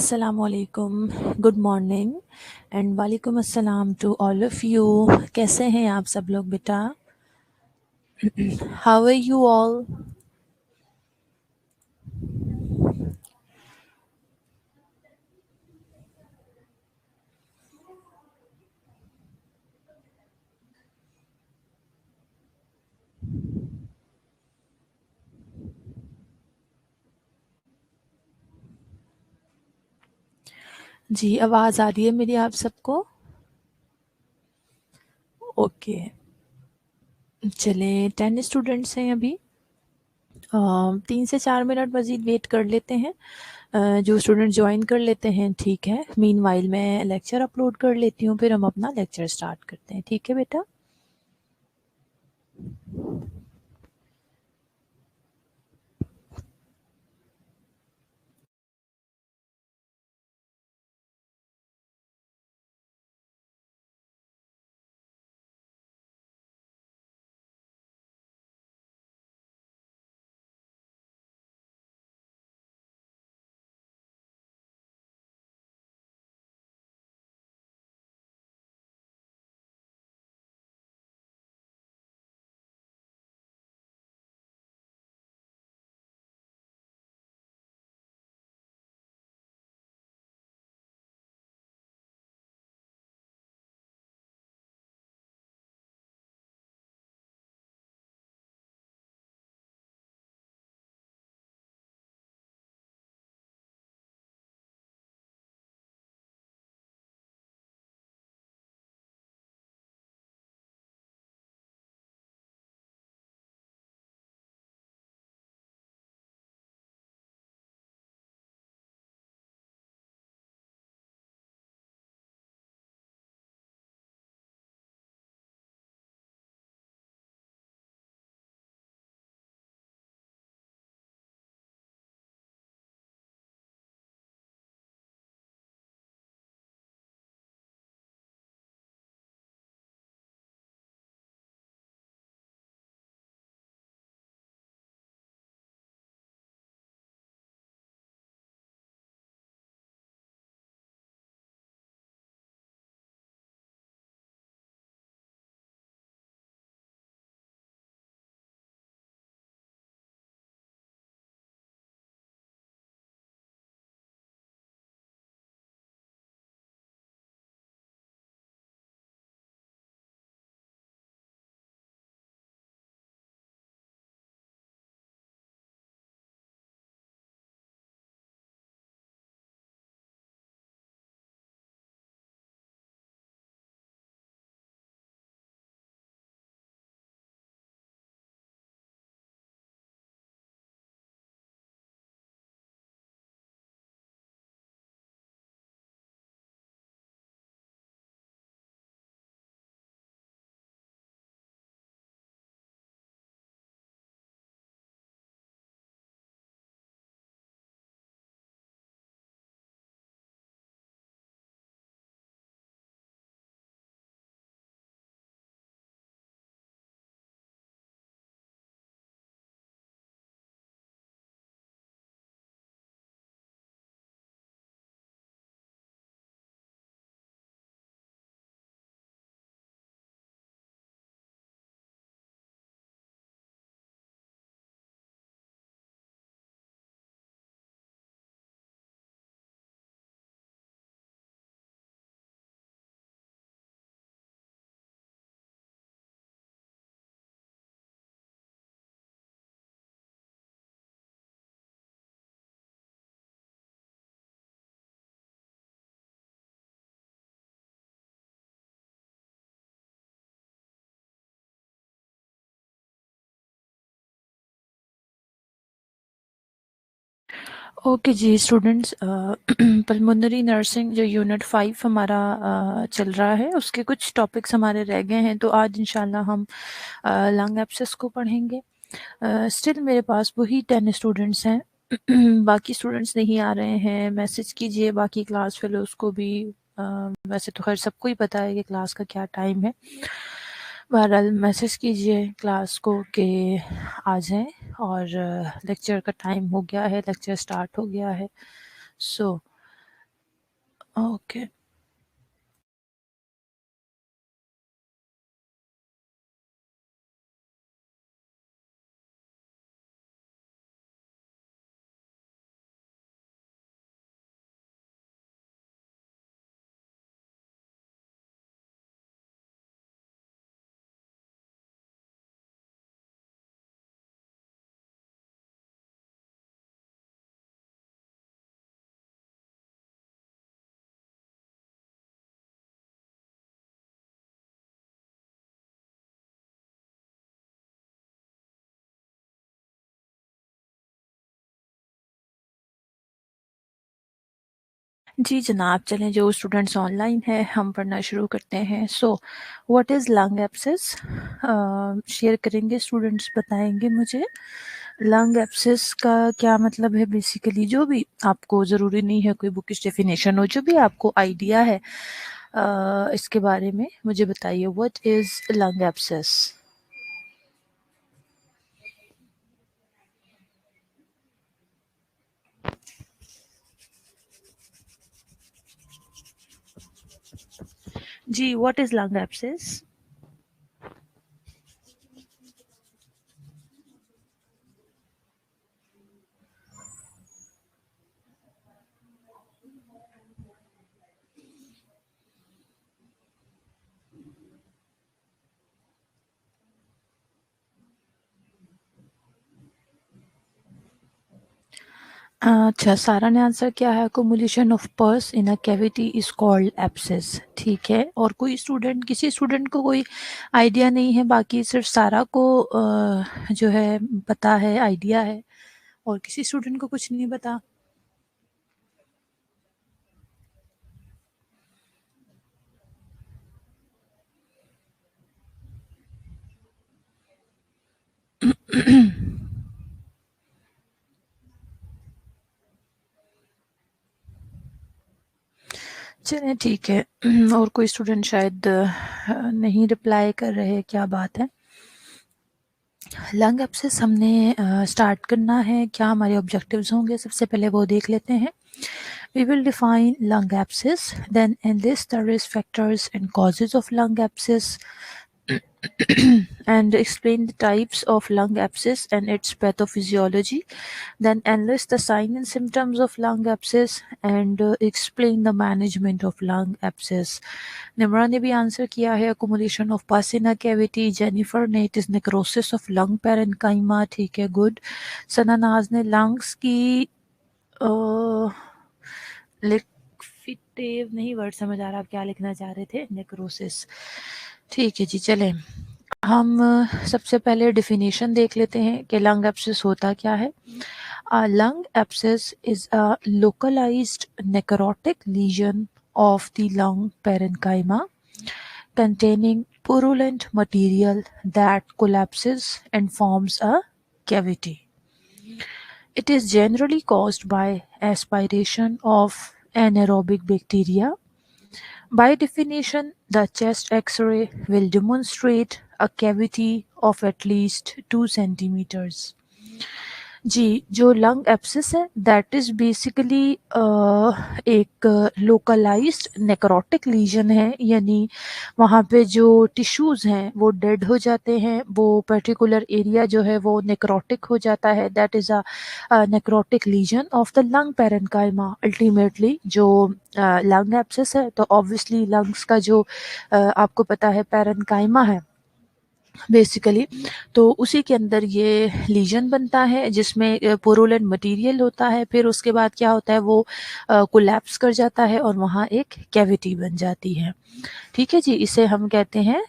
अस्सलामुअलैकुम, good morning and वालेकुम अस्सलाम टू ऑल ऑफ़ यू। कैसे हैं आप सब लोग बेटा? How are you all? जी, आवाज़ आ रही है मेरी आप सबको? ओके, चलें 10 स्टूडेंट्स हैं अभी। 3 से 4 मिनट मज़ीद वेट कर लेते हैं। जो स्टूडेंट जॉइन कर लेते हैं ठीक है, मीनवाइल मैं लेक्चर अपलोड कर लेती हूँ, फिर हम अपना लेक्चर स्टार्ट करते हैं। ठीक है बेटा? ओके जी स्टूडेंट्स, पल्मोनरी नर्सिंग जो यूनिट 5 हमारा चल रहा है, उसके कुछ टॉपिक्स हमारे रह गए हैं। तो आज इंशाल्लाह हम लंग एब्सेस को पढ़ेंगे। स्टिल मेरे पास वही 10 स्टूडेंट्स हैं। बाकी स्टूडेंट्स नहीं आ रहे हैं, मैसेज कीजिए बाकी क्लास फेलोज़ को भी। वैसे तो खैर सबको ही पता है कि क्लास का क्या टाइम है। बहरहाल मैसेज कीजिए क्लास को कि आ जाएं, और लेक्चर का टाइम हो गया है, लेक्चर स्टार्ट हो गया है। So okay. जी जनाब, चलें जो स्टूडेंट्स ऑनलाइन हैं हम पढ़ना शुरू करते हैं। So what is lung abscess? Share करेंगे स्टूडेंट्स, बताएंगे मुझे लंग एब्सेस का क्या मतलब है। बेसिकली जो भी आपको, ज़रूरी नहीं है कोई बुकिश डेफिनेशन हो, जो भी आपको आइडिया है इसके बारे में मुझे बताइए। What is lung abscess? जी, व्हाट इज़ लंग एब्सेस? अच्छा, सारा ने आंसर किया है accommodation of pus in a cavity is called abscess. ठीक है, और कोई स्टूडेंट, किसी स्टूडेंट को कोई आइडिया नहीं है? बाकी सिर्फ सारा को जो है पता है, आइडिया है, और किसी स्टूडेंट को कुछ नहीं पता? चलें ठीक है। और कोई स्टूडेंट शायद नहीं रिप्लाई कर रहे, क्या बात है। लंग एब्सेस हमने स्टार्ट करना है, क्या हमारे ऑब्जेक्टिव्स होंगे सबसे पहले वो देख लेते हैं। We will define lung abscess, then enlist the risk factors and causes of lung abscess, and explain the types of lung abscess and its pathophysiology. Then enlist the signs and symptoms of lung abscess and explain the management of lung abscess. Nimra ने भी answer किया है accumulation of pus in a cavity. Jennifer ने it is necrosis of lung parenchyma. ठीक है, good. सनानाज ने lungs की लिक्विटेव, नहीं वर्ड समझ आ रहा आप क्या लिखना चाह रहे थे, नेक्रोसिस। ठीक है जी, चलें हम सबसे पहले डिफिनीशन देख लेते हैं कि लंग एब्सेस होता क्या है। Lung abscess is a localised necrotic lesion of the lung parenchyma containing purulent material that collapses and forms a cavity. It is generally caused by aspiration of anaerobic bacteria. By definition, the chest X-ray will demonstrate a cavity of at least 2 centimeters. जी, जो lung abscess है that is basically एक localised necrotic legion है, यानी वहाँ पे जो tissues हैं वो डेड हो जाते हैं, वो पर्टिकुलर एरिया जो है वो नेक्रोटिक हो जाता है। That is a necrotic lesion of the lung parenchyma. Ultimately जो लंग एब्सेस है तो ऑब्वियसली लंग्स का जो आपको पता है पेरेन्काइमा है बेसिकली, तो उसी के अंदर ये लीजन बनता है जिसमें पुरुलेंट मटेरियल होता है। फिर उसके बाद क्या होता है, वो कोलैप्स कर जाता है और वहाँ एक कैविटी बन जाती है। ठीक है जी, इसे हम कहते हैं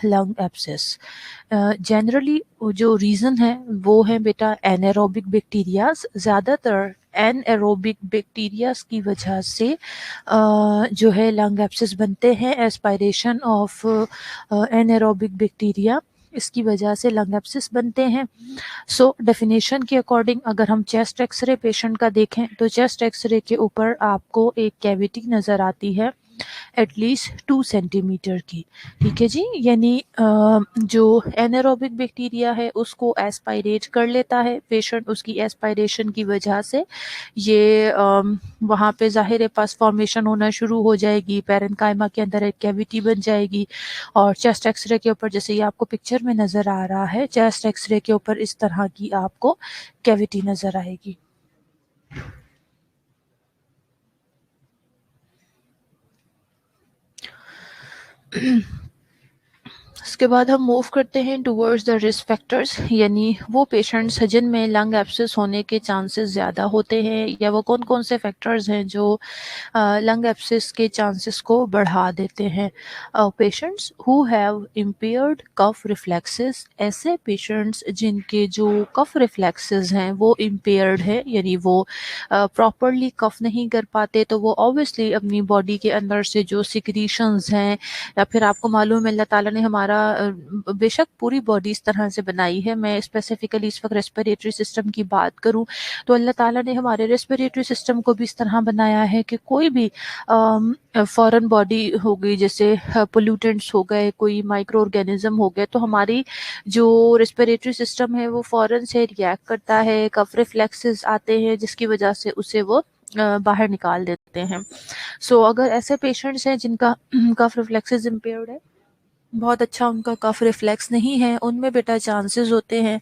लंग एब्सेस। जनरली जो रीज़न है वो है बेटा एनारोबिक बैक्टीरियाज। ज़्यादातर एनएरोबिक बैक्टीरियाज की वजह से जो है लंग एब्सेस बनते हैं। एस्पायरेशन ऑफ एनारोबिक बैक्टीरिया, इसकी वजह से लंग एब्सेस बनते हैं। सो डेफिनेशन के अकॉर्डिंग अगर हम चेस्ट एक्सरे पेशेंट का देखें तो चेस्ट एक्सरे के ऊपर आपको एक कैविटी नज़र आती है एटलीस्ट 2 सेंटीमीटर की। ठीक है जी, यानी जो एनारोबिक बैक्टीरिया है उसको एस्पायरेट कर लेता है पेशेंट, उसकी एस्पायरेशन की वजह से ये वहाँ पे ज़ाहिर है पस फॉर्मेशन होना शुरू हो जाएगी, पैरेन्काइमा के अंदर एक कैविटी बन जाएगी और चेस्ट एक्सरे के ऊपर जैसे ये आपको पिक्चर में नज़र आ रहा है, चेस्ट एक्सरे के ऊपर इस तरह की आपको कैविटी नज़र आएगी। उसके बाद हम मूव करते हैं टूवर्ड्स द रिस्क फैक्टर्स, यानी वो पेशेंट्स जिनमें लंग एब्सेस होने के चांसेस ज़्यादा होते हैं, या वो कौन कौन से फैक्टर्स हैं जो लंग एब्सेस के चांसेस को बढ़ा देते हैं। Patients who have impaired cough reflexes, ऐसे पेशेंट्स जिनके जो कफ रिफ्लेक्सेस हैं वो इम्पेयर्ड है, यानी वो प्रॉपरली कफ नहीं कर पाते, तो वो ऑब्वियसली अपनी बॉडी के अंदर से जो सिक्रीशंस हैं, या फिर आपको मालूम है अल्लाह ताला ने हमारा बेशक पूरी बॉडी इस तरह से बनाई है, मैं स्पेसिफिकली इस वक्त रेस्पिरेटरी सिस्टम की बात करूं तो अल्लाह ताला ने हमारे रेस्पिरेटरी सिस्टम को भी इस तरह बनाया है कि कोई भी फॉरेन बॉडी हो गई, जैसे पोल्यूटेंट्स हो गए, कोई माइक्रो ऑर्गेनिज्म हो गए, तो हमारी जो रेस्पिरेटरी सिस्टम है वो फॉरेन से रिएक्ट करता है, कफ रिफ्लेक्सेस आते हैं जिसकी वजह से उसे वो बाहर निकाल देते हैं। सो अगर ऐसे पेशेंट्स हैं जिनका कफ रिफ्लेक्सेस इम्पेयर्ड है, बहुत अच्छा उनका कफ रिफ्लेक्स नहीं है, उनमें बेटा चांसेस होते हैं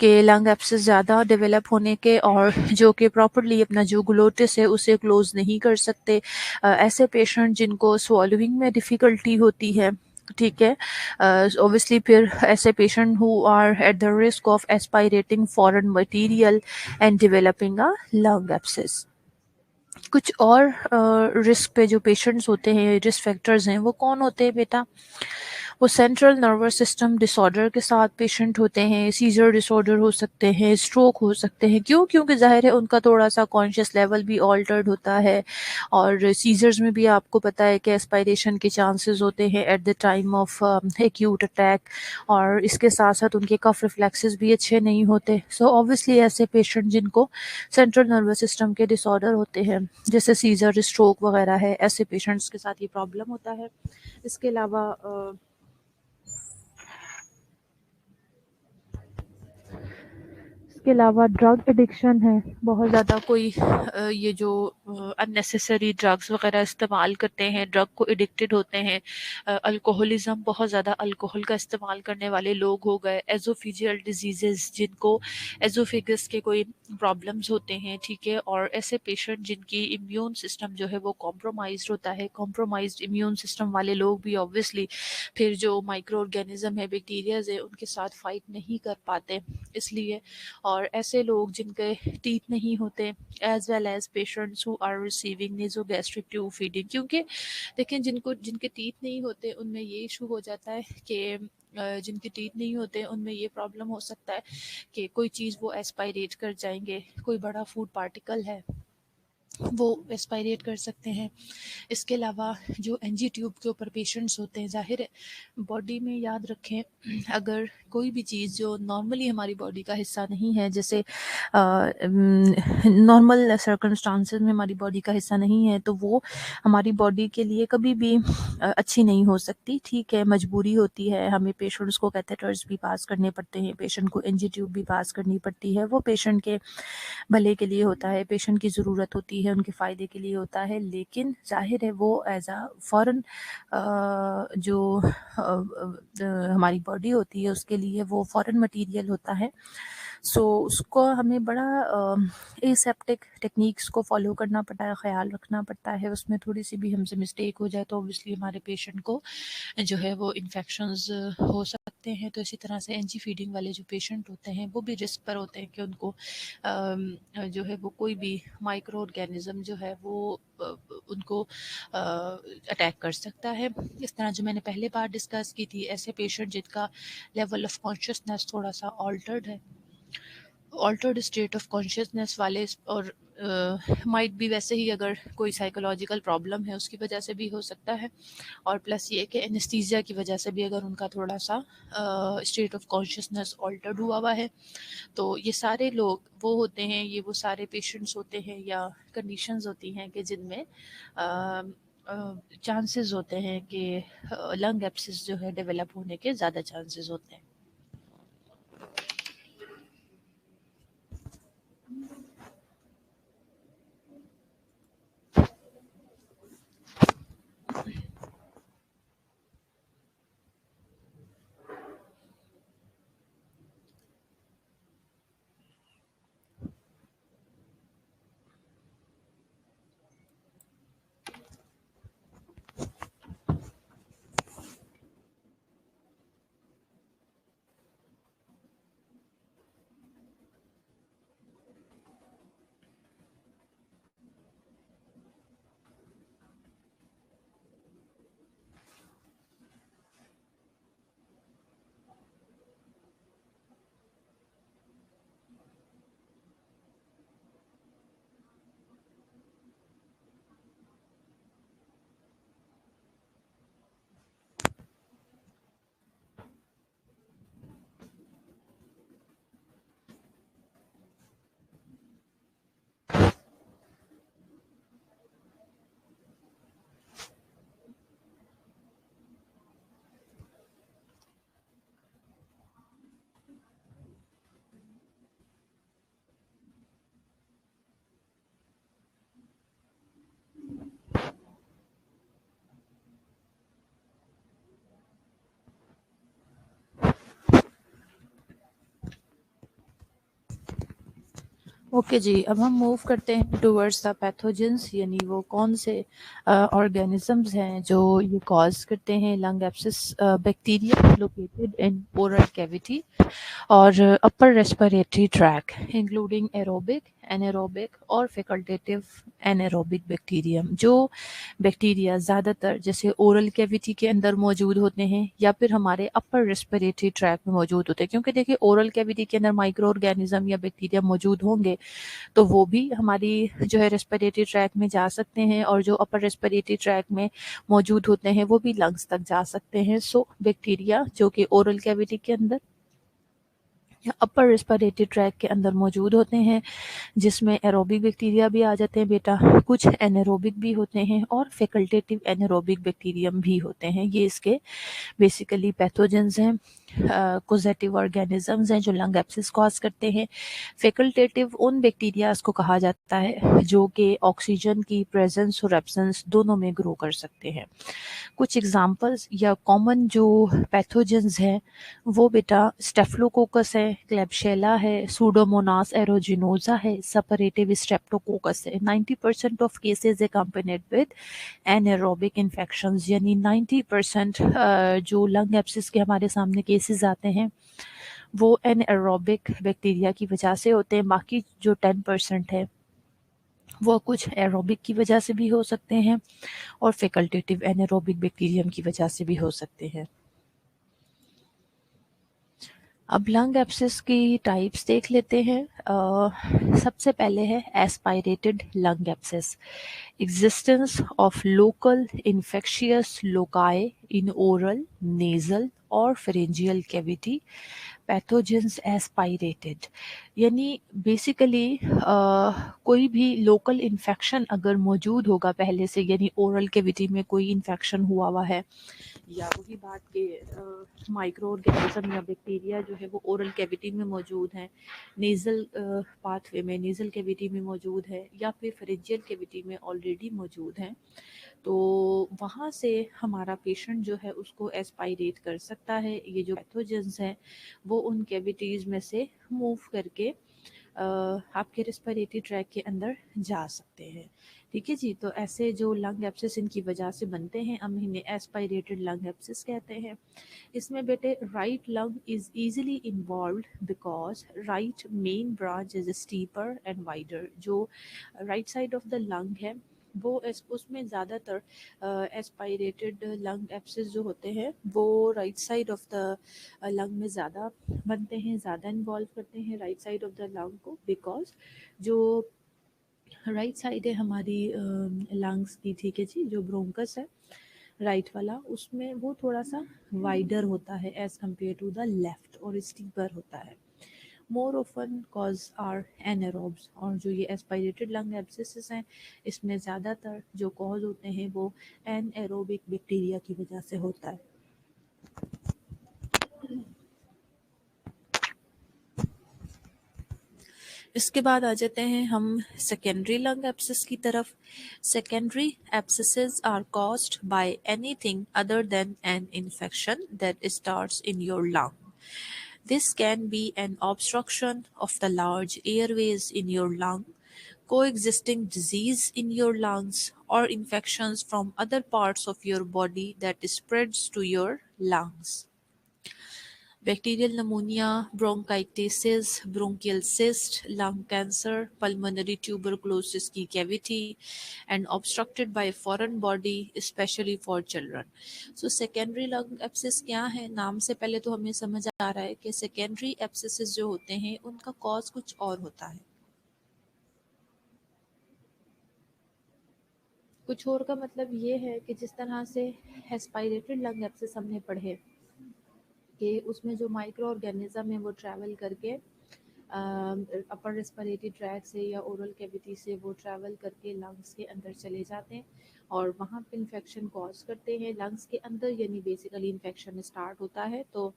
कि लंग एब्सेस ज़्यादा डेवलप होने के, और जो कि प्रॉपरली अपना जो ग्लोटिस है उसे क्लोज नहीं कर सकते। ऐसे पेशेंट जिनको स्वॉलोइंग में डिफ़िकल्टी होती है, ठीक है, ऑब्वियसली फिर ऐसे patient who are at the risk of aspirating foreign material and developing a lung abscess. कुछ और रिस्क पे जो पेशेंट्स होते हैं, रिस्क फैक्टर्स हैं, वो कौन होते हैं बेटा? वो सेंट्रल नर्वस सिस्टम डिसऑर्डर के साथ पेशेंट होते हैं, सीजर डिसऑर्डर हो सकते हैं, स्ट्रोक हो सकते हैं। क्यों? क्योंकि ज़ाहिर है उनका थोड़ा सा कॉन्शियस लेवल भी ऑल्टर्ड होता है, और सीजर्स में भी आपको पता है कि एस्पायरेशन के चांसेस होते हैं at the time of acute attack, और इसके साथ साथ उनके कफ रिफ्लेक्सेस भी अच्छे नहीं होते। सो ऑब्वियसली ऐसे पेशेंट जिनको सेंट्रल नर्वस सिस्टम के डिसऑर्डर होते हैं, जैसे सीजर, स्ट्रोक वगैरह है, ऐसे पेशेंट्स के साथ ये प्रॉब्लम होता है। इसके अलावा इसके अलावा ड्रग एडिक्शन है बहुत ज़्यादा, कोई ये जो अननेसेसरी ड्रग्स वगैरह इस्तेमाल करते हैं, ड्रग को एडिक्टेड होते हैं। अल्कोहलिज्म, बहुत ज़्यादा अल्कोहल का इस्तेमाल करने वाले लोग हो गए। एजोफिजियल डिजीज़ेस, जिनको एजोफिगस के कोई प्रॉब्लम्स होते हैं, ठीक है, और ऐसे पेशेंट जिनकी इम्यून सिस्टम जो है वो कॉम्प्रोमाइज्ड होता है। कॉम्प्रोमाइज्ड इम्यून सिस्टम वाले लोग भी ऑब्वियसली फिर जो माइक्रो ऑर्गेनिज्म है, बैक्टीरियाज है, उनके साथ फाइट नहीं कर पाते, इसलिए। और ऐसे लोग जिनके टीथ नहीं होते, as well as patients who are receiving nasogastric tube feeding, क्योंकि देखें जिनके टीथ नहीं होते उनमें ये इशू हो जाता है कि जिनके टीथ नहीं होते उनमें ये प्रॉब्लम हो सकता है कि कोई चीज़ वो एस्पायरेट कर जाएंगे, कोई बड़ा फूड पार्टिकल है वो एस्पायरेट कर सकते हैं। इसके अलावा जो एनजी ट्यूब के ऊपर पेशेंट्स होते हैं, ज़ाहिर है बॉडी में, याद रखें, अगर कोई भी चीज़ जो नॉर्मली हमारी बॉडी का हिस्सा नहीं है, जैसे नॉर्मल सर्कमस्टांसेस में हमारी बॉडी का हिस्सा नहीं है, तो वो हमारी बॉडी के लिए कभी भी अच्छी नहीं हो सकती। ठीक है, मजबूरी होती है, हमें पेशेंट्स को कैथेटर्स भी पास करने पड़ते हैं, पेशेंट को एनजी ट्यूब भी पास करनी पड़ती है, वो पेशेंट के भले के लिए होता है, पेशेंट की ज़रूरत होती है, उनके फ़ायदे के लिए होता है। लेकिन ज़ाहिर है वो एज़ अ फ़ॉरेन जो हमारी बॉडी होती है उसके लिए वो फ़ॉरेन मटेरियल होता है। सो उसको हमें बड़ा एसेप्टिक टेक्निक्स को फॉलो करना पड़ता है, ख्याल रखना पड़ता है। उसमें थोड़ी सी भी हमसे मिस्टेक हो जाए तो ऑब्वियसली हमारे पेशेंट को जो है वो इन्फेक्शंस हो सकते हैं। तो इसी तरह से एनजी फीडिंग वाले जो पेशेंट होते हैं वो भी रिस्क पर होते हैं कि उनको जो है वो कोई भी माइक्रो ऑर्गेनिज्म जो है वो उनको अटैक कर सकता है। इस तरह जो मैंने पहले बार डिस्कस की थी, ऐसे पेशेंट जिनका लेवल ऑफ कॉन्शियसनेस थोड़ा सा ऑल्टर्ड है, ऑल्टर्ड स्टेट ऑफ कॉन्शियसनेस वाले, और माइट भी वैसे ही अगर कोई साइकोलॉजिकल प्रॉब्लम है उसकी वजह से भी हो सकता है, और प्लस ये कि एनेस्थीसिया की वजह से भी अगर उनका थोड़ा सा स्टेट ऑफ कॉन्शियसनेस ऑल्टर्ड हुआ है, तो ये सारे लोग वो होते हैं, ये वो सारे पेशेंट्स होते हैं या कंडीशंस होती हैं कि जिनमें चांसेस होते हैं कि लंग एब्सिस जो है डेवलप होने के ज़्यादा चांसेस होते हैं। ओके जी, अब हम मूव करते हैं टूवर्ड्स द पैथोजेंस, यानी वो कौन से ऑर्गेनिजम्स हैं जो ये कॉज करते हैं lung abscess. Bacteria located in oral cavity और upper respiratory tract including aerobic, anaerobic और फैकल्टेटिव एनारोबिक बैक्टीरियम। जो बैक्टीरिया ज़्यादातर जैसे ओरल कैविटी के अंदर मौजूद होते हैं या फिर हमारे अपर रेस्पिरेटरी ट्रैक में मौजूद होते हैं, क्योंकि देखिए ओरल कैविटी के अंदर माइक्रो ऑर्गेनिज्म या बैक्टीरिया मौजूद होंगे तो वो भी हमारी जो है रेस्पिरेटरी ट्रैक में जा सकते हैं, और जो अपर रेस्पिरेटरी ट्रैक में मौजूद होते हैं वो भी लंग्स तक जा सकते हैं। सो बैक्टीरिया जो कि ओरल कैविटी के अंदर या अपर रेस्पिरेटरी ट्रैक के अंदर मौजूद होते हैं, जिसमें एरोबिक बैक्टीरिया भी आ जाते हैं बेटा, कुछ एनारोबिक भी होते हैं और फैकल्टेटिव एनारोबिक बैक्टीरियम भी होते हैं। ये इसके बेसिकली पैथोजेंस हैं, कोजेटिव ऑर्गेनिजम्स हैं जो लंग एब्सिस कॉज करते हैं। फैकल्टेटिव उन बैक्टीरियाज को कहा जाता है जो कि ऑक्सीजन की प्रेजेंस और एब्सेंस दोनों में ग्रो कर सकते हैं। कुछ एग्जांपल्स या कॉमन जो पैथोजेंस हैं वो बेटा स्टेफिलोकोकस है, क्लेब्शियला है, सूडोमोनास एरोजिनोसा है, सपरेटिव स्ट्रेप्टोकोकस है। 90% of cases accompanied with anaerobic infections, यानी 90% जो लंग एब्सिस के हमारे सामने केसेस आते हैं वो एनारोबिक बैक्टीरिया की वजह से होते हैं। बाकी जो 10% है वो कुछ एरोबिक की वजह से भी हो सकते हैं और फैकल्टेटिव एनारोबिक बैक्टीरियम की वजह से भी हो सकते हैं। अब लंग एब्सिस की टाइप्स देख लेते हैं। सबसे पहले है aspirated lung abscess, existence of local infectious loci in oral, nasal और pharyngeal cavity, pathogens aspirated, यानी बेसिकली कोई भी लोकल इन्फेक्शन अगर मौजूद होगा पहले से, यानी ओरल कैविटी में कोई इन्फेक्शन हुआ है, या वही बात के माइक्रो ऑर्गेनिज्म या बैक्टीरिया जो है वो ओरल कैविटी में मौजूद हैं, नेज़ल पाथवे में, नेज़ल कैविटी में मौजूद है, या फिर फेरेंजियल कैविटी में ऑलरेडी मौजूद हैं, तो वहाँ से हमारा पेशेंट जो है उसको एस्पायरेट कर सकता है। ये जो पैथोजेंस हैं वो उन कैविटीज़ में से मूव करके आपके रेस्पिरेटरी ट्रैक के अंदर जा सकते हैं। ठीक है जी, तो ऐसे जो लंग एब्सिस इनकी वजह से बनते हैं, हम इन्हें एस्पायरेटेड लंग एब्सिस कहते हैं। इसमें बेटे right lung is easily involved because right main branch is steeper and wider। जो right side of the lung है वो उसमें ज़्यादातर एस्पायरेटेड लंग एब्सिस जो होते हैं वो right side of the lung में ज़्यादा बनते हैं, ज़्यादा इन्वॉल्व करते हैं right side of the lung को, बिकॉज जो राइट साइड है हमारी लंग्स की, ठीक है जी, जो ब्रोंकस है राइट वाला, उसमें वो थोड़ा सा वाइडर होता है as compare to the left और स्टीपर होता है। More often cause are anaerobes, और जो ये एस्पायरेटेड लंग एब्सेसिस हैं इसमें ज़्यादातर जो कॉज होते हैं वो एनएरोबिक बैक्टीरिया की वजह से होता है। इसके बाद आ जाते हैं हम सेकेंडरी लंग एब्सेस की तरफ। Secondary abscesses are caused by anything other than an infection that starts in your lung. This can be an obstruction of the large airways in your lung, coexisting disease in your lungs, or infections from other parts of your body that spreads to your lungs. Bacterial pneumonia, bronchitis, bronchial cyst, lung cancer, pulmonary tuberculosis की cavity, and obstructed by a foreign body, especially for children. So secondary lung abscess क्या है? नाम से पहले तो हमें समझ आ रहा है कि secondary abscesses जो होते हैं उनका cause कुछ और होता है। कुछ और का मतलब ये है कि जिस तरह से एस्पायरेटेड लंग एब्सेस हमने पढ़े कि उसमें जो माइक्रो ऑर्गेनिज्म है वो ट्रैवल करके अपर रेस्पिरेटरी ट्रैक से या ओरल कैविटी से वो ट्रैवल करके लंग्स के अंदर चले जाते हैं और वहाँ पे इन्फेक्शन कॉज करते हैं लंग्स के अंदर, यानी बेसिकली इन्फेक्शन स्टार्ट होता है। तो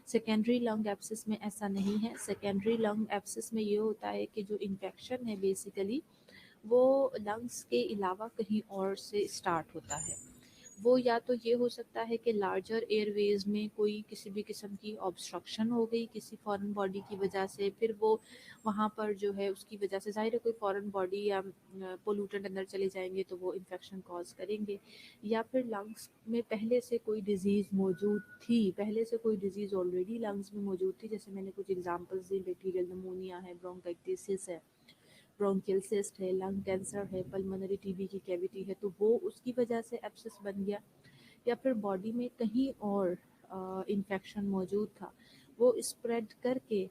सेकेंडरी लंग एब्सेस में ऐसा नहीं है। सेकेंडरी लंग एब्सेस में ये होता है कि जो इन्फेक्शन है बेसिकली वो लंग्स के अलावा कहीं और से स्टार्ट होता है। वो या तो ये हो सकता है कि लार्जर एयरवेज में कोई किसी भी किस्म की ऑब्स्ट्रक्शन हो गई किसी फॉरेन बॉडी की वजह से, फिर वो वहाँ पर जो है उसकी वजह से ज़ाहिर है कोई फॉरेन बॉडी या पोल्यूटेंट अंदर चले जाएंगे तो वो इन्फेक्शन कॉज करेंगे, या फिर लंग्स में पहले से कोई डिज़ीज़ मौजूद थी, पहले से कोई डिज़ीज़ ऑलरेडी लंग्स में मौजूद थी। जैसे मैंने कुछ एग्जांपल्स दी, बैक्टीरियल निमोनिया है, ब्रोंकाइटिस है, ब्रोंकियल सिस्ट है, लंग कैंसर है, पल्मोनरी टीबी की कैविटी है, तो वो उसकी वजह से एब्सेस बन गया। या फिर बॉडी में कहीं और इन्फेक्शन मौजूद था, वो स्प्रेड करके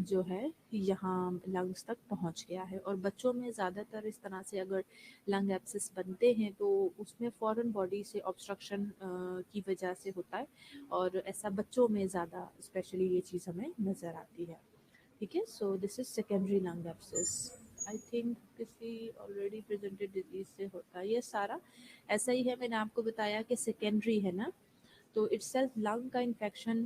जो है यहाँ लंग्स तक पहुँच गया है। और बच्चों में ज़्यादातर इस तरह से अगर लंग एब्सेस बनते हैं तो उसमें फॉरेन बॉडी से ऑब्स्ट्रक्शन की वजह से होता है, और ऐसा बच्चों में ज़्यादा स्पेशली ये चीज़ हमें नज़र आती है। ठीक है, सो this is secondary lung abscess. I think किसी ऑलरेडी प्रेजेंटेड डिजीज से होता है ये सारा ऐसा ही है। मैंने आपको बताया कि सेकेंडरी है ना, तो इटसेल्फ लंग का इन्फेक्शन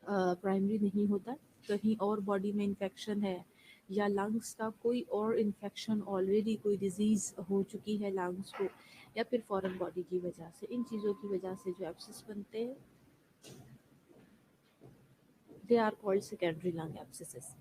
प्राइमरी नहीं होता। कहीं और बॉडी में इन्फेक्शन है या लंग्स का कोई और इन्फेक्शन ऑलरेडी कोई डिजीज़ हो चुकी है लंग्स को, या फिर फॉरेन बॉडी की वजह से, इन चीज़ों की वजह से जो एब्सेस बनते हैं they are called secondary lung abscesses.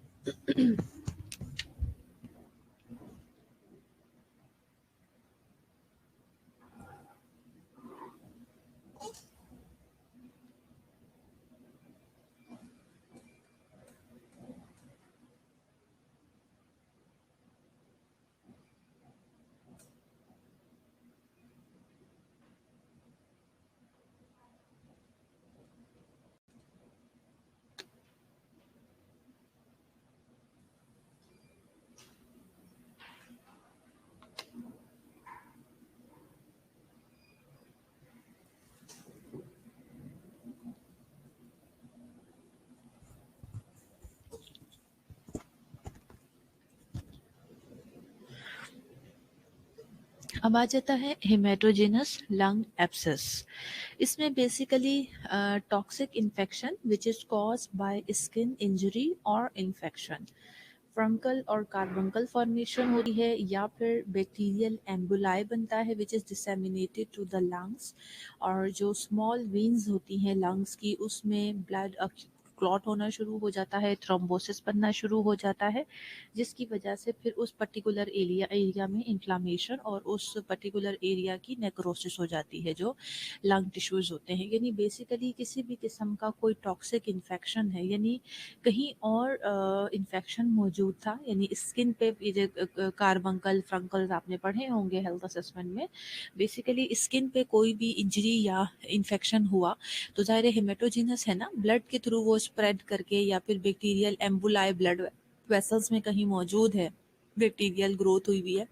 अब आ जाता है हेमेटोजेनस लंग एब्सेस। इसमें basically toxic infection which is caused by skin injury और इन्फेक्शन, फंगल और कार्बंकल फॉर्मेशन होती है, या फिर बैक्टीरियल एम्बुलाई बनता है which is disseminated to the lungs, और जो स्मॉल वेन्स होती हैं लंग्स की उसमें ब्लड क्लॉट होना शुरू हो जाता है, थ्रोम्बोसिस बनना शुरू हो जाता है, जिसकी वजह से फिर उस पर्टिकुलर एरिया में इन्फ्लामेशन और उस पर्टिकुलर एरिया की नेक्रोसिस हो जाती है जो लंग टिश्यूज़ होते हैं। यानी बेसिकली किसी भी किस्म का कोई टॉक्सिक इन्फेक्शन है, यानी कहीं और इन्फेक्शन मौजूद था, यानी स्किन पे ये कार्बंकल फ्रंकल्स आपने पढ़े होंगे हेल्थ असेसमेंट में। बेसिकली स्किन पे कोई भी इंजरी या इन्फेक्शन हुआ तो ज़ाहिर हेमेटोजिनस है ना, ब्लड के थ्रू वो स्प्रेड करके, या फिर बैक्टीरियल एम्बुलाई ब्लड वेसल्स में कहीं मौजूद है बैक्टीरियल ग्रोथ हुई हुई है,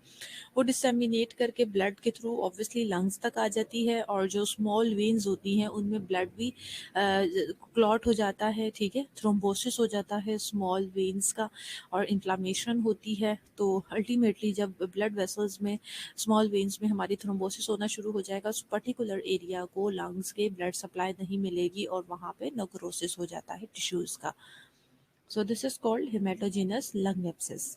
वो डिसेमिनेट करके ब्लड के थ्रू ऑब्वियसली लंग्स तक आ जाती है, और जो स्मॉल वेन्स होती हैं उनमें ब्लड भी क्लॉट हो जाता है, ठीक है, थ्रोम्बोसिस हो जाता है स्मॉल वेन्स का, और इन्फ्लामेशन होती है। तो अल्टीमेटली जब ब्लड वेसल्स में, स्मॉल वेन्स में हमारी थ्रोम्बोसिस होना शुरू हो जाएगा, उस पर्टिकुलर एरिया को लंग्स के ब्लड सप्लाई नहीं मिलेगी और वहाँ पे नेक्रोसिस हो जाता है टिश्यूज़ का। So this is called haematogenous lung abscess.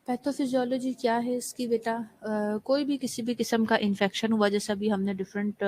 Pathophysiology क्या है इसकी बेटा? कोई भी किसी भी किस्म का इन्फेक्शन हुआ, जैसे अभी हमने डिफरेंट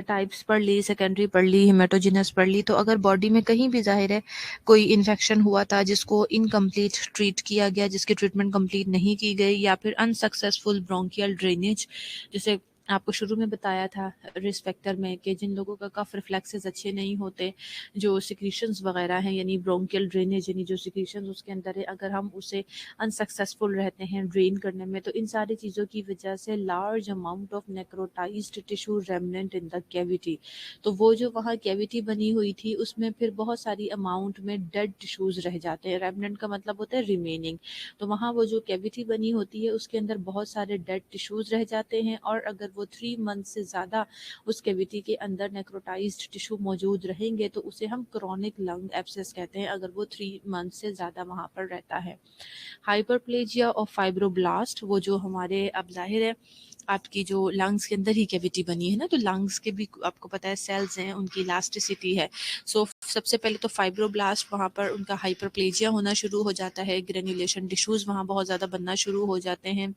टाइप्स पढ़ ली, सेकेंडरी पढ़ ली, हेमेटोजेनस पढ़ ली, तो अगर बॉडी में कहीं भी ज़ाहिर है कोई इन्फेक्शन हुआ था जिसको इनकम्प्लीट ट्रीट किया गया, जिसकी ट्रीटमेंट कंप्लीट नहीं की गई, या फिर अनसक्सेसफुल ब्रोंकियल ड्रेनेज, जैसे आपको शुरू में बताया था रिस्क फैक्टर में कि जिन लोगों का कफ रिफ्लेक्सेस अच्छे नहीं होते, जो सिक्रीशंस वगैरह हैं, यानी ब्रोंकियल ड्रेनेज, यानी जो सिक्रीशंस उसके अंदर है, अगर हम उसे अनसक्सेसफुल रहते हैं ड्रेन करने में, तो इन सारी चीज़ों की वजह से large amount of necrotized tissue remnant in the cavity, तो वो जो वहाँ कैविटी बनी हुई थी उसमें फिर बहुत सारी अमाउंट में डेड टिश्यूज़ रह जाते हैं। रेमनेंट का मतलब होता है रिमेनिंग, तो वहाँ वो जो कैविटी बनी होती है उसके अंदर बहुत सारे डेड टिश्यूज़ रह जाते हैं, और अगर वो 3 मंथ से ज़्यादा उस कैविटी के अंदर नेक्रोटाइज्ड टिश्यू मौजूद रहेंगे तो उसे हम क्रॉनिक लंग एब्सेस कहते हैं, अगर वो 3 मंथ से ज़्यादा वहाँ पर रहता है। हाइपरप्लेजिया और फाइब्रोब्लास्ट, वो जो हमारे, अब जाहिर है आपकी जो लंग्स के अंदर ही कैविटी बनी है ना, तो लंग्स के भी आपको पता है सेल्स हैं, उनकी इलास्टिसिटी है। सो सबसे पहले तो फाइब्रोब्लास्ट, वहाँ पर उनका हाइपरप्लेजिया होना शुरू हो जाता है, ग्रेन्युलेशन टिश्यूज़ वहाँ बहुत ज़्यादा बनना शुरू हो जाते हैं,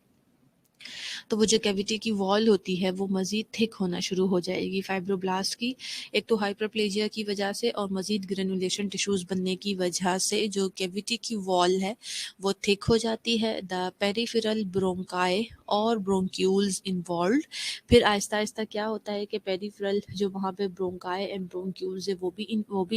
तो वो जो कैविटी की वॉल होती है वो मज़ीद थिक होना शुरू हो जाएगी फाइब्रोब्लास्ट की। एक तो हाइपरप्लेजिया की वजह से और मज़ीद ग्रेनुलेशन टिश्यूज़ बनने की वजह से जो कैविटी की वॉल है वो थिक हो जाती है। द पेरिफेरल ब्रोंकाई और ब्रोंक्यूल्स इन्वॉल्व, फिर आहिस्ता आहिस्ता क्या होता है कि पेरिफेरल जो वहाँ पे ब्रोंकाई एंड ब्रोंक्यूल्स है वो भी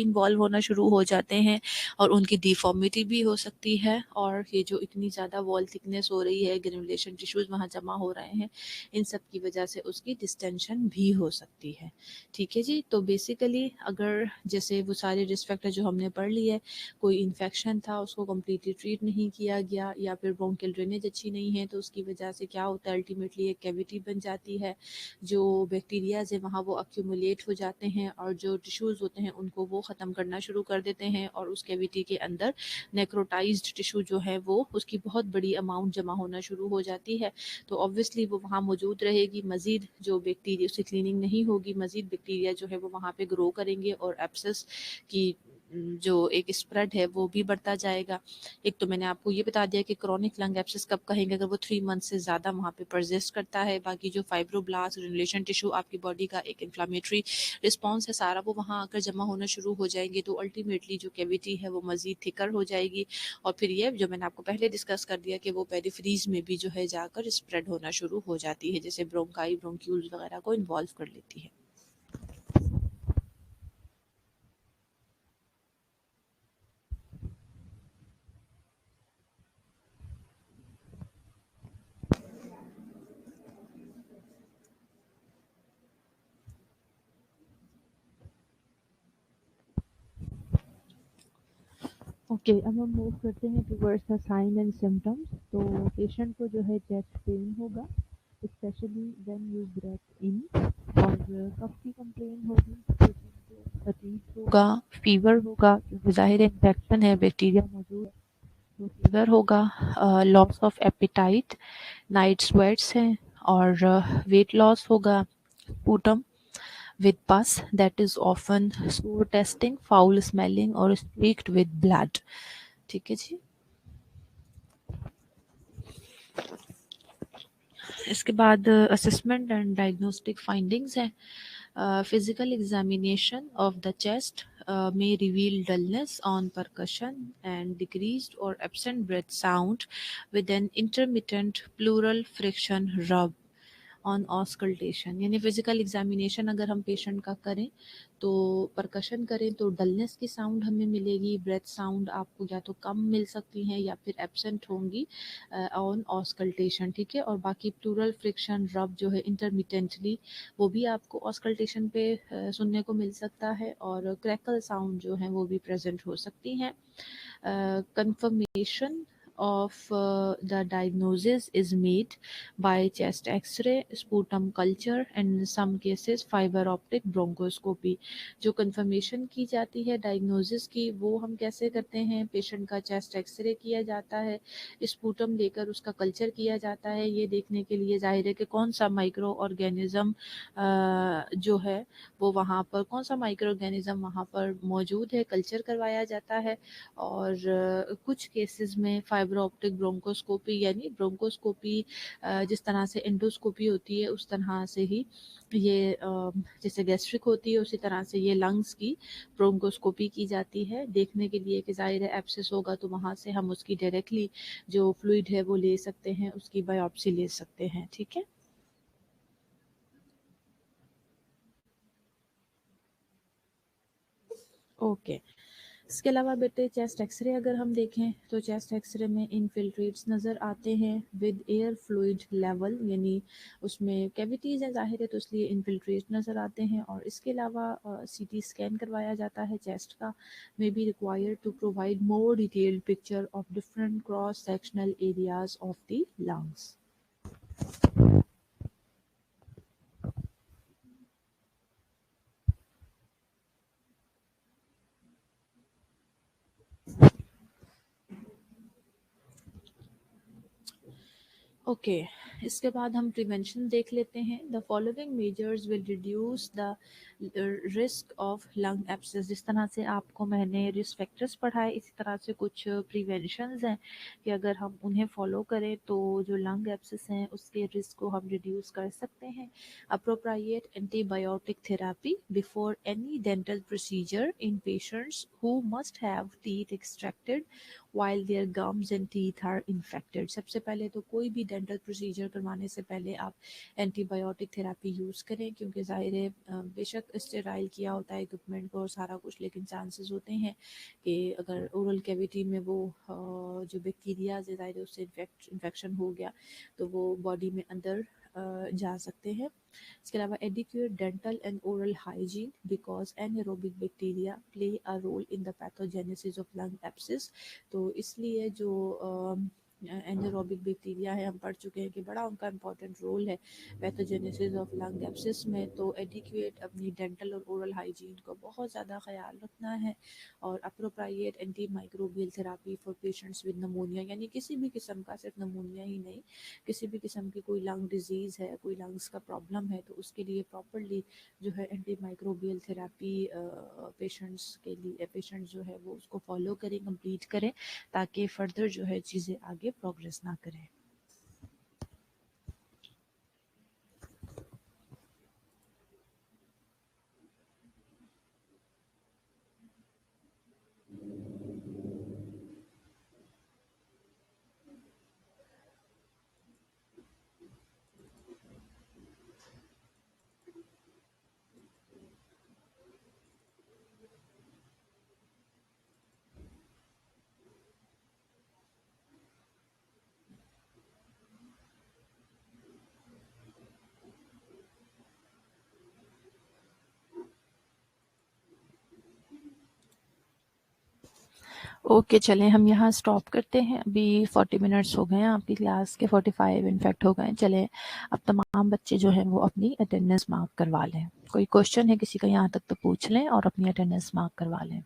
इन्वॉल्व होना शुरू हो जाते हैं, और उनकी डिफॉर्मिटी भी हो सकती है, और ये जो इतनी ज़्यादा वॉल थिकनेस हो रही है, ग्रेनुलेशन टिश्यूज़ वहाँ जमा हो रहे हैं, इन सब की वजह से उसकी डिस्टेंशन भी हो सकती है। ठीक है जी, तो बेसिकली अगर जैसे वो सारे रिस्क फैक्टर जो हमने पढ़ लिए, कोई इन्फेक्शन था उसको कम्प्लीटली ट्रीट नहीं किया गया, या फिर ब्रोंकियल ड्रेनेज अच्छी नहीं है, तो उसकी वजह से क्या होता है, अल्टीमेटली एक कैविटी बन जाती है, जो बैक्टीरियाज है वहाँ वो अक्यूमुलेट हो जाते हैं, और जो टिश्यूज़ होते हैं उनको वो ख़त्म करना शुरू कर देते हैं, और उस कैविटी के अंदर नेक्रोटाइज्ड टिश्यू जो है वो उसकी बहुत बड़ी अमाउंट जमा होना शुरू हो जाती है, तो ऑब्वियसली वो वहाँ मौजूद रहेगी, मज़ीद जो बैक्टीरिया, उसकी क्लीनिंग नहीं होगी, मज़ीद बैक्टीरिया जो है वो वहाँ पे ग्रो करेंगे, और एब्सेस की जो एक स्प्रेड है वो भी बढ़ता जाएगा। एक तो मैंने आपको ये बता दिया कि क्रॉनिक लंग एब्सेस कब कहेंगे, अगर वो 3 मंथ से ज़्यादा वहाँ पे परसिस्ट करता है। बाकी जो फाइब्रोब्लास्ट, ग्रेनुलेशन टिश्यू, आपकी बॉडी का एक इन्फ्लामेटरी रिस्पॉन्स है सारा, वो वहाँ आकर जमा होना शुरू हो जाएंगे, तो अल्टीमेटली जो कैविटी है वो मज़ीद थिकर हो जाएगी, और फिर ये जो मैंने आपको पहले डिस्कस कर दिया कि वो पेरिफेरीज में भी जो है जाकर स्प्रेड होना शुरू हो जाती है, जैसे ब्रोंकाई, ब्रोंक्यूल्स वगैरह को इन्वॉल्व कर लेती है। ओके, अब हम मूव करते हैं towards the sign and symptoms. तो पेशेंट को जो है चेस्ट पेन होगा, specially when you breath in, और कफ की कंप्लेन होगी, पेशेंट को फटीग होगा, फीवर होगा, क्योंकि ज़ाहिर इन्फेक्शन है, बैक्टीरिया मौजूद है, तो फीवर होगा, loss of appetite, night sweats हैं, और वेट लॉस होगा, sputum with pus that is often sore tasting, foul smelling or streaked with blood। ठीक है जी। इसके बाद असेसमेंट एंड डायग्नोस्टिक फाइंडिंग्स है। Physical examination of the chest may reveal dullness on percussion and decreased or absent breath sound with an intermittent pleural friction rub, on auscultation, यानी physical examination अगर हम patient का करें तो percussion करें तो dullness की साउंड हमें मिलेगी, ब्रेथ साउंड आपको या तो कम मिल सकती हैं या फिर एब्सेंट होंगी ऑन ऑस्कल्टेशन, ठीक है। और बाकी प्लूरल फ्रिक्शन रब जो है इंटरमिटेंटली वो भी आपको ऑस्कल्टेशन पे सुनने को मिल सकता है, और क्रैकल साउंड जो है वो भी प्रेजेंट हो सकती हैं। Confirmation of the diagnosis is made by chest x-ray, sputum culture and in some cases fiber optic bronchoscopy। जो कंफर्मेशन की जाती है डायग्नोसिस की वो हम कैसे करते हैं, पेशेंट का चेस्ट एक्सरे किया जाता है, स्पूटम लेकर उसका कल्चर किया जाता है, ये देखने के लिए जाहिर है कि कौन सा माइक्रो ऑर्गेनिज्म जो है वो वहाँ पर, कौन सा माइक्रो ऑर्गेनिज्म वहाँ पर मौजूद है, कल्चर करवाया जाता है। और कुछ केसेस में फाइबर ऑप्टिक ब्रोंकोस्कोपी, यानी ब्रोंकोस्कोपी जिस तरह से एंडोस्कोपी होती है उस तरह से ही ये जैसे गैस्ट्रिक होती है उसी तरह से ये लंग्स की ब्रोंकोस्कोपी की जाती है, देखने के लिए कि जाहिर है एब्सेस होगा तो वहाँ से हम उसकी डायरेक्टली जो फ्लूइड है वो ले सकते हैं, उसकी बायोप्सी ले सकते हैं, ठीक है। ओके, इसके अलावा बेटे चेस्ट एक्सरे अगर हम देखें तो चेस्ट एक्सरे में इनफिल्ट्रेट्स नज़र आते हैं विद एयर फ्लूइड लेवल, यानी उसमें कैविटीज़ है जाहिर है तो इसलिए इनफिल्ट्रेट नज़र आते हैं। और इसके अलावा सीटी स्कैन करवाया जाता है चेस्ट का, may be required to provide more detailed picture of different cross sectional areas of the lungs. Okay, इसके बाद हम प्रिवेंशन देख लेते हैं। The following measures will reduce the risk of lung abscess. जिस तरह से आपको मैंने रिस्क फैक्टर्स पढ़ाए इसी तरह से कुछ प्रिवेंशंस हैं कि अगर हम उन्हें फॉलो करें तो जो लंग एब्सेस हैं उसके रिस्क को हम रिड्यूस कर सकते हैं। Appropriate antibiotic therapy before any dental procedure in patients who must have teeth extracted while their gums and teeth are infected। सबसे पहले तो कोई भी डेंटल प्रोसीजर करवाने से पहले आप एंटीबायोटिक थेरेपी यूज़ करें, क्योंकि ज़ाहिर है बेशक स्टेराइल किया होता है इक्विपमेंट को और सारा कुछ, लेकिन चांसेस होते हैं कि अगर ओरल कैविटी में वो जो बैक्टीरिया ज़ाहिर है उससे इन्फेक्शन हो गया तो वो बॉडी में अंदर जा सकते हैं। इसके अलावा adequate dental and oral hygiene because anaerobic bacteria play a role in the pathogenesis of lung abscess. तो इसलिए जो एनारोबिक बैक्टीरिया है हम पढ़ चुके हैं कि बड़ा उनका इम्पॉर्टेंट रोल है पैथोजेनेसिस ऑफ लंग एब्सेस में। तो एडिक्वेट अपनी डेंटल और ओरल हाइजीन को बहुत ज़्यादा ख्याल रखना है। और appropriate anti microbial therapy for patients with pneumonia, यानी किसी भी किस्म का, सिर्फ नमोनिया ही नहीं, किसी भी किस्म की कोई लंग डिजीज़ है, कोई लंग्स का प्रॉब्लम है तो उसके लिए प्रॉपरली जो है एंटी माइक्रोबियल थेरापी पेशेंट्स के लिए, पेशेंट जो है वो उसको फॉलो करें, कंप्लीट करें, ताकि फर्दर जो है चीज़ें आगे प्रोग्रेस ना करें। ओके, चलें हम यहाँ स्टॉप करते हैं। अभी 40 मिनट्स हो गए हैं आपकी क्लास के, 45 इनफैक्ट हो गए। चलें अब तमाम बच्चे जो हैं वो अपनी अटेंडेंस मार्क करवा लें। कोई क्वेश्चन है किसी का यहाँ तक तो पूछ लें और अपनी अटेंडेंस मार्क करवा लें।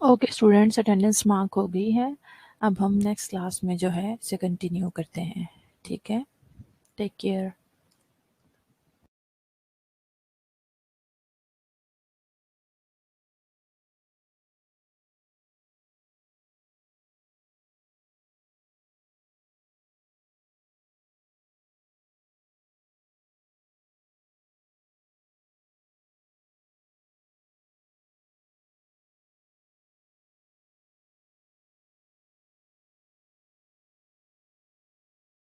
ओके स्टूडेंट्स, अटेंडेंस मार्क हो गई है। अब हम नेक्स्ट क्लास में जो है इसे कंटिन्यू करते हैं। ठीक है, टेक केयर।